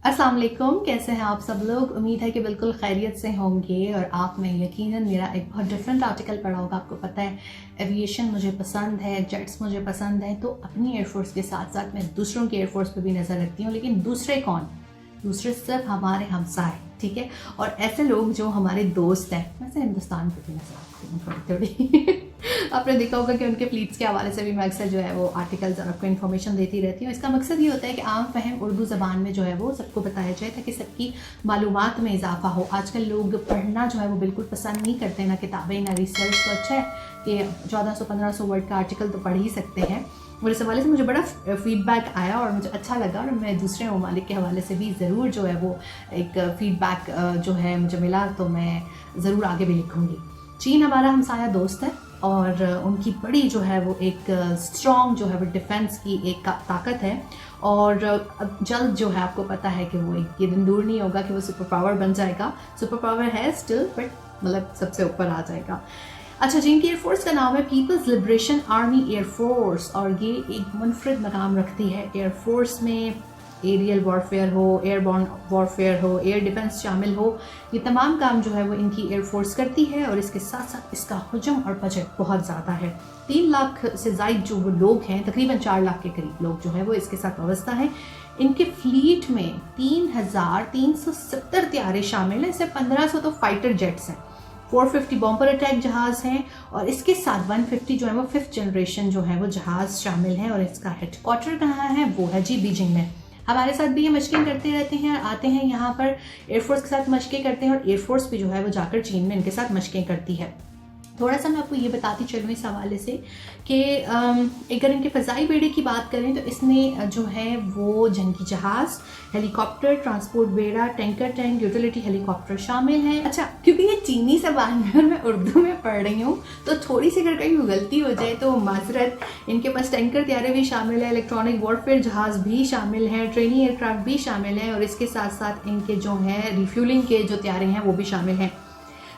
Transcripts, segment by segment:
अस्सलाम वालेकुम, कैसे हैं आप सब लोग। उम्मीद है कि बिल्कुल खैरियत से होंगे और आपने यकीनन मेरा एक बहुत डिफरेंट आर्टिकल पढ़ा होगा। आपको पता है एविएशन मुझे पसंद है, जेट्स मुझे पसंद है, तो अपनी एयरफोर्स के साथ साथ मैं दूसरों की एयरफोर्स पे भी नज़र रखती हूँ। लेकिन दूसरे कौन? दूसरे सिर्फ हमारे हमसाए, ठीक है। और ऐसे लोग जो हमारे दोस्त हैं, वैसे हिंदुस्तान पे भी नज़र रखती हूँ थोड़ी आपने देखा होगा कि उनके फ्लीट्स के हवाले से भी मैं अक्सर जो है वो आर्टिकल्स और आपको इन्फॉर्मेशन देती रहती हूँ। इसका मकसद ये होता है कि आम फहम उर्दू ज़बान में जो है वो सबको बताया जाए ताकि सबकी मालूमात में इजाफा हो। आजकल लोग पढ़ना जो है वो बिल्कुल पसंद नहीं करते, ना किताबें ना रिसर्च। तो अच्छा है कि 1400-1500 वर्ड का आर्टिकल तो पढ़ ही सकते हैं। और इस हवाले से मुझे बड़ा फीडबैक आया और मुझे अच्छा लगा, और मैं दूसरे ममालिक के हवाले से भी ज़रूर जो है वो एक फ़ीडबैक जो है मुझे मिला, तो मैं ज़रूर आगे भी लिखूँगी। चीन हमारा हमसाया दोस्त है और उनकी बड़ी जो है वो एक स्ट्रॉन्ग जो है वो डिफेंस की एक ताकत है। और अब जल्द जो है आपको पता है कि वो एक ये दिन दूर नहीं होगा कि वो सुपर पावर बन जाएगा। सुपर पावर है स्टिल, बट मतलब सबसे ऊपर आ जाएगा। अच्छा, चीन की एयरफोर्स का नाम है पीपल्स लिबरेशन आर्मी एयरफोर्स, और ये एक मुनफरिद मकाम रखती है। एयरफोर्स में एरियल वॉरफेयर हो, एयरबॉर्न वॉरफेयर हो, एयर डिफेंस शामिल हो, ये तमाम काम जो है वो इनकी एयरफोर्स करती है। और इसके साथ साथ इसका हुजम और बजट बहुत ज़्यादा है। 3 लाख से ज़ायद जो वो लोग हैं, तकरीबन 4 लाख के करीब लोग जो है वो इसके साथ वाबस्ता हैं। इनके फ्लीट में 3370 त्यारे शामिल हैं। सिर्फ 1500 तो फाइटर जेट्स हैं, 450 बॉम्बर अटैक जहाज़ हैं, और इसके साथ 150 जो है वो 5th जनरेशन जो है वो जहाज़ शामिल हैं। और इसका हेडक्वार्टर कहाँ है? वो है जी बीजिंग में। हमारे साथ भी ये मशकें करते रहते हैं, आते हैं यहाँ पर एयरफोर्स के साथ मशकें करते हैं, और एयरफोर्स भी जो है वो जाकर चीन में इनके साथ मशकें करती है। थोड़ा सा मैं आपको ये बताती चलूँ इस हवाले से कि अगर इनके फ़ज़ाई बेड़े की बात करें तो इसमें जो है वो जंगी जहाज़, हेलीकॉप्टर, ट्रांसपोर्ट बेड़ा, टैंकर टैंक, यूटिलिटी हेलीकॉप्टर शामिल हैं। अच्छा, क्योंकि ये चीनी ज़बान में और मैं उर्दू में पढ़ रही हूँ, तो थोड़ी सी अगर कहीं गलती हो जाए तो माजरत। इनके पास टैंकर त्यारे भी शामिल है, इलेक्ट्रॉनिक वॉरफेयर जहाज़ भी शामिल हैं, ट्रेनिंग एयरक्राफ्ट भी शामिल हैं, और इसके साथ साथ इनके जो हैं रिफ्यूलिंग के जो त्यारे हैं वो भी शामिल हैं।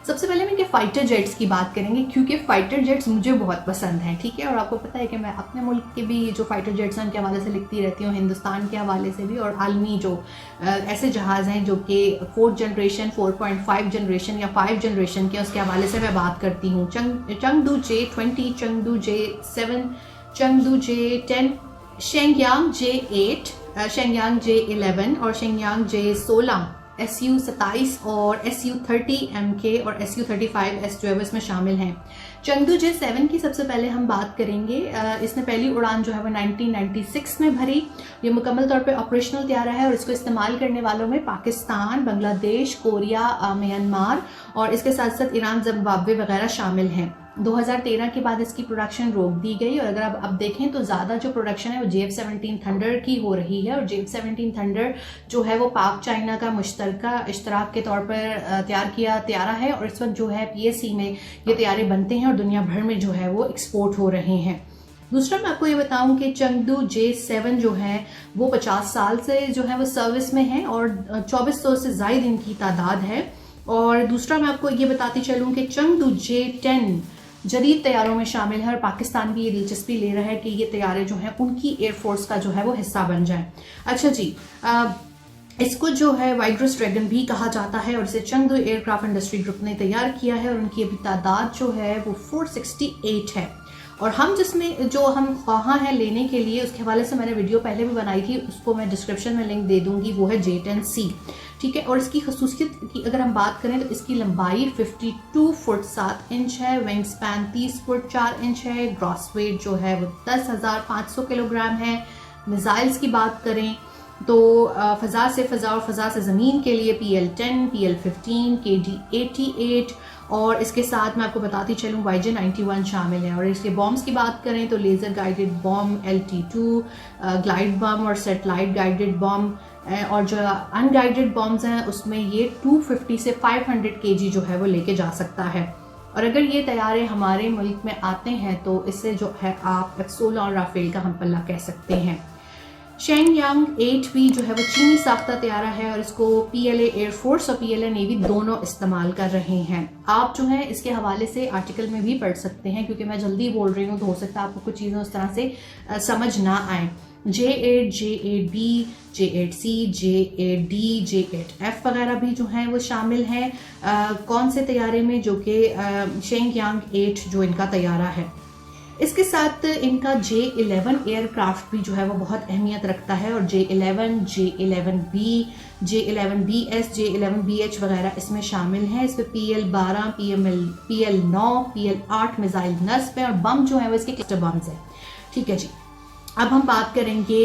सबसे पहले हम इनके फाइटर जेट्स की बात करेंगे, क्योंकि फाइटर जेट्स मुझे बहुत पसंद हैं, ठीक है। और आपको पता है कि मैं अपने मुल्क के भी जो फाइटर जेट्स हैं उनके हवाले से लिखती रहती हूँ, हिंदुस्तान के हवाले से भी, और आलमी जो ऐसे जहाज़ हैं जो कि 4th जनरेशन, 4.5 जनरेशन या 5 जनरेशन के, उसके हवाले से मैं बात करती हूँ। चंगदू J-20, चंगदू J-7, चंगदू J-10, शेंगयांग J-8, शेंगयांग J-11 और शेंगयांग J-16, SU-27 और SU-30 MK और SU-35S जो है वो इसमें शामिल हैं। चंगदू J-7 की सबसे पहले हम बात करेंगे। इसने पहली उड़ान जो है वो 1996 में भरी। ये मुकम्मल तौर पे ऑपरेशनल त्यारा है और इसको इस्तेमाल करने वालों में पाकिस्तान, बांग्लादेश, कोरिया, म्यांमार और इसके साथ साथ ईरान, जिम्बाब्वे वगैरह शामिल हैं। 2013 के बाद इसकी प्रोडक्शन रोक दी गई, और अगर आप अब देखें तो ज़्यादा जो प्रोडक्शन है वो JF-17 थंडर की हो रही है। और JF-17 थंडर जो है वो पाक चाइना का मुश्तरका इश्तराक के तौर पर तैयार किया त्यारा है, और इस वक्त जो है PSC में ये त्यारे बनते हैं और दुनिया भर में जो है वो एक्सपोर्ट हो रहे हैं। दूसरा मैं आपको ये बताऊं कि चंगदू J-7 जो है वो 50 साल से जो है वो सर्विस में है, और 2400 से ज़ायद इनकी तादाद है। और दूसरा मैं आपको ये बताती चलूँ कि चंगदू J-10 जदीद तैयारों में शामिल है, और पाकिस्तान भी ये दिलचस्पी ले रहा है कि ये तैयारे जो हैं उनकी एयरफोर्स का जो है वो हिस्सा बन जाएं। अच्छा जी, इसको जो है वाइड्रस ड्रैगन भी कहा जाता है, और इसे चंगदू एयरक्राफ्ट इंडस्ट्री ग्रुप ने तैयार किया है, और उनकी अभी तादाद जो है वो 468 है। और हम जिसमें जो हम ख्वाहा हैं लेने के लिए, उसके हवाले से मैंने वीडियो पहले भी बनाई थी, उसको मैं डिस्क्रिप्शन में लिंक दे दूंगी। वो है J-10C, ठीक है। और इसकी खसूसियत की अगर हम बात करें तो इसकी लंबाई 52 फुट 7 इंच है, विंग स्पैन 30 फुट 4 इंच है, ग्रॉस वेट जो है वो 10,500 किलोग्राम है। मिसाइल्स की बात करें तो फ़ज़ा से फ़ज़ा और फ़ज़ा से ज़मीन के लिए PL-10, PL-15, KD-88, और इसके साथ मैं आपको बताती चलूँ YJ-91 शामिल है। और इसके बॉम्ब्स की बात करें तो laser guided bomb LT-2, glide bomb और सेटेलाइट गाइडेड बॉम्ब, और जो अनगाइडेड बॉम्ब्स हैं उसमें ये 250 से 500 kg जो है वो लेके जा सकता है। और अगर ये तैयारे हमारे मुल्क में आते हैं तो इससे जो है आप F-16 और राफेल का हम पल्ला कह सकते हैं। शेंगयांग 8B जो है वो चीनी साख्ता तैयारा है और इसको PLA एयरफोर्स और PLA नेवी दोनों इस्तेमाल कर रहे हैं। आप जो है इसके हवाले से आर्टिकल में भी पढ़ सकते हैं, क्योंकि मैं जल्दी बोल रही हूँ तो हो सकता है आपको कुछ चीज़ें उस तरह से समझ ना आए। J8, J8B, J8C, J8D, J8F वगैरह भी जो हैं वो शामिल हैं कौन से तैयारे में, जो कि शेंगयांग 8 जो इनका तैयारा है। इसके साथ इनका J11 एयरक्राफ्ट भी जो है वो बहुत अहमियत रखता है और J11, J11B, J11BS, J11BH वगैरह इसमें शामिल हैं। इसमें PL12, PL9, PL8 मिसाइल नस्ब है और बम जो है वो इसके क्लस्टर बम्स है। ठीक है जी, अब हम बात करेंगे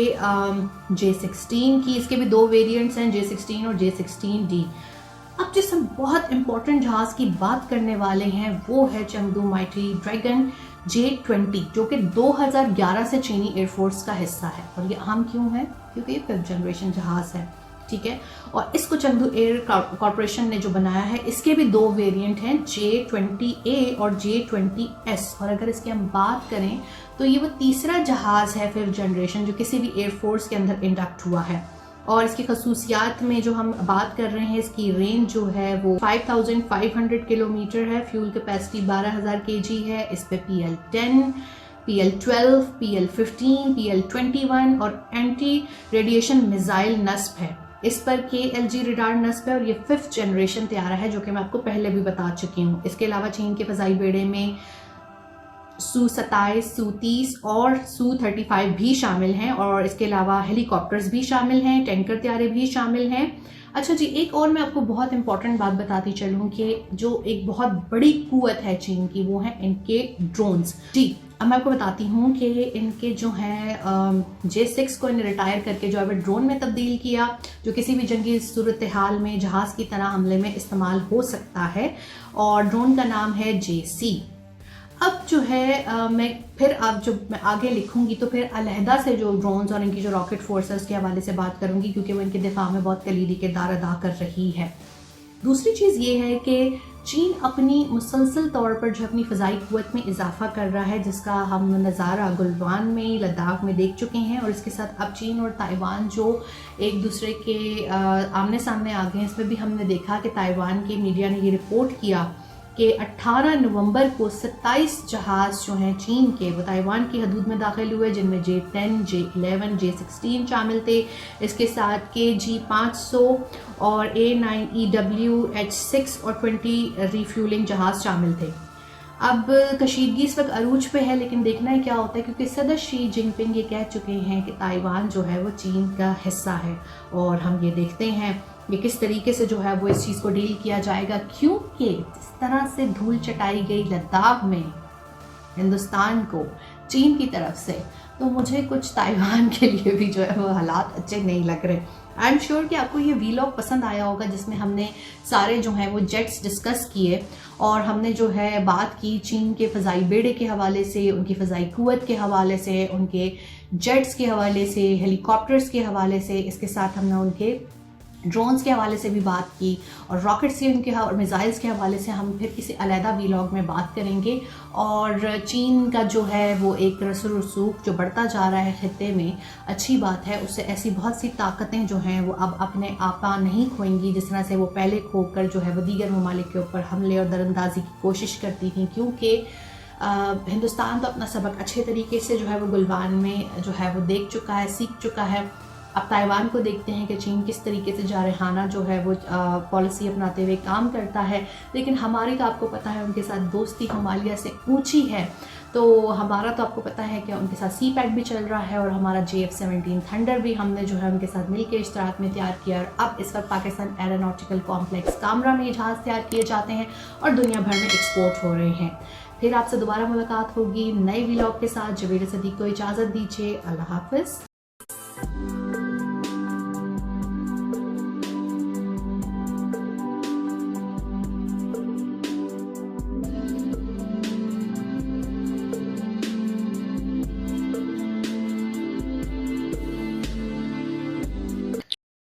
J16 की। इसके भी दो वेरिएंट्स हैं, J16 और J16D। अब जिस हम बहुत इंपॉर्टेंट जहाज की बात करने वाले हैं वो है चंगदू माइटी ड्रैगन J20, जो कि 2011 से चीनी एयरफोर्स का हिस्सा है। और ये अहम क्यों है? क्योंकि ये 5th जनरेशन जहाज है। ठीक है, और इसको चंगदू एयर कॉरपोरेशन ने जो बनाया है, इसके भी दो वेरिएंट हैं, J20A और J20S। और अगर इसकी हम बात करें तो ये वो तीसरा जहाज है 5th जनरेशन जो किसी भी एयरफोर्स के अंदर इंडक्ट हुआ है। और इसकी खसूसियात में जो हम बात कर रहे हैं, इसकी रेंज जो है वो 5500 किलोमीटर है, फ्यूल कैपेसिटी 12000 kg है। इस पे PL10, PL12, PL15, PL21 और एंटी रेडिएशन मिसाइल नस्ब है। इस पर KLG रडार नस्ब है और ये 5th जनरेशन तैयारा है, जो कि मैं आपको पहले भी बता चुकी हूँ। इसके अलावा चीन के फ़ज़ाई बेड़े में Su-27, Su-30 और Su-35 भी शामिल हैं और इसके अलावा हेलीकॉप्टर्स भी शामिल हैं, टैंकर तैयारे भी शामिल हैं। अच्छा जी, एक और मैं आपको बहुत इंपॉर्टेंट बात बताती चलूँ कि जो एक बहुत बड़ी कुव्वत है चीन की, वो है इनके ड्रोन्स। जी, अब मैं आपको बताती हूँ कि इनके जो हैं J6 को इन्हें रिटायर करके जो है वो ड्रोन में तब्दील किया, जो किसी भी जंगी सूरत हाल में जहाज़ की तरह हमले में इस्तेमाल हो सकता है, और ड्रोन का नाम है JC। अब जो है मैं आगे लिखूंगी तो फिर अलहदा से जो ड्रोन्स और इनकी जो रॉकेट फोर्सेस के हवाले से बात करूंगी, क्योंकि वो इनके दिफा में बहुत कलीदी किरदार अदा कर रही है। दूसरी चीज़ ये है कि चीन अपनी मुसलसल तौर पर जो अपनी फ़ज़ाई क़ुव्वत में इजाफा कर रहा है, जिसका हम नज़ारा गुलवान में, लद्दाख में देख चुके हैं। और इसके साथ अब चीन और ताइवान जो एक दूसरे के आमने सामने आ गए हैं, इसमें भी हमने देखा कि ताइवान के मीडिया ने ये रिपोर्ट किया कि 18 नवंबर को 27 जहाज़ जो हैं चीन के, वो ताइवान की हदूद में दाखिल हुए, जिनमें J10, J11, J16 शामिल थे। इसके साथ KG-500 और A9EW, H6 और 20 रिफ्यूलिंग जहाज़ शामिल थे। अब कशीदगी इस वक्त अरूज पे है, लेकिन देखना है क्या होता है, क्योंकि सदर शी जिनपिंग ये कह चुके हैं कि ताइवान जो है वो चीन का हिस्सा है। और हम ये देखते हैं कि किस तरीके से जो है वो इस चीज़ को डील किया जाएगा, क्योंकि जिस तरह से धूल चटाई गई लद्दाख में हिंदुस्तान को चीन की तरफ से, तो मुझे कुछ ताइवान के लिए भी जो है वो हालात अच्छे नहीं लग रहे। आई एम श्योर कि आपको ये वीलॉग पसंद आया होगा, जिसमें हमने सारे जो हैं वो जेट्स डिस्कस किए और हमने जो है बात की चीन के फ़ज़ाई बेड़े के हवाले से, उनकी फ़ज़ाई क़ुव्वत के हवाले से, उनके जेट्स के हवाले से, हेलीकॉप्टर्स के हवाले से। इसके साथ हमने उनके ड्रोन्स के हवाले से भी बात की और रॉकेट्स के उनके और मिसाइल्स के हवाले से हम फिर किसी अलहदा वीलॉग में बात करेंगे। और चीन का जो है वो एक रसूल रसूख जो बढ़ता जा रहा है खित्ते में, अच्छी बात है। उससे ऐसी बहुत सी ताकतें जो हैं वो अब अपने आपा नहीं खोएंगी, जिस तरह से वो पहले खोकर जो है वो दीगर ममालिक के ऊपर हमले और दरअंदाजी की कोशिश करती थी। क्योंकि हिंदुस्तान तो अपना सबक अच्छे तरीके से जो है वो गुलवान में जो है वो देख चुका है, सीख चुका है। अब ताइवान को देखते हैं कि चीन किस तरीके से जारहाना जो है वो पॉलिसी अपनाते हुए काम करता है। लेकिन हमारी तो आपको पता है उनके साथ दोस्ती हिमालय से ऊंची है, तो हमारा तो आपको पता है कि उनके साथ सी पैक भी चल रहा है और हमारा JF-17 थंडर भी हमने जो है उनके साथ मिलकर इश्तराक में तैयार किया। और अब इस वक्त पाकिस्तान एरोनॉटिकल कॉम्प्लेक्स कामरा में जहाज़ तैयार किए जाते हैं और दुनिया भर में एक्सपोर्ट हो रहे हैं। फिर आपसे दोबारा मुलाकात होगी नए व्लॉग के साथ। जवेद सदीक को इजाज़त दीजिए। अल्लाह हाफ़िज़।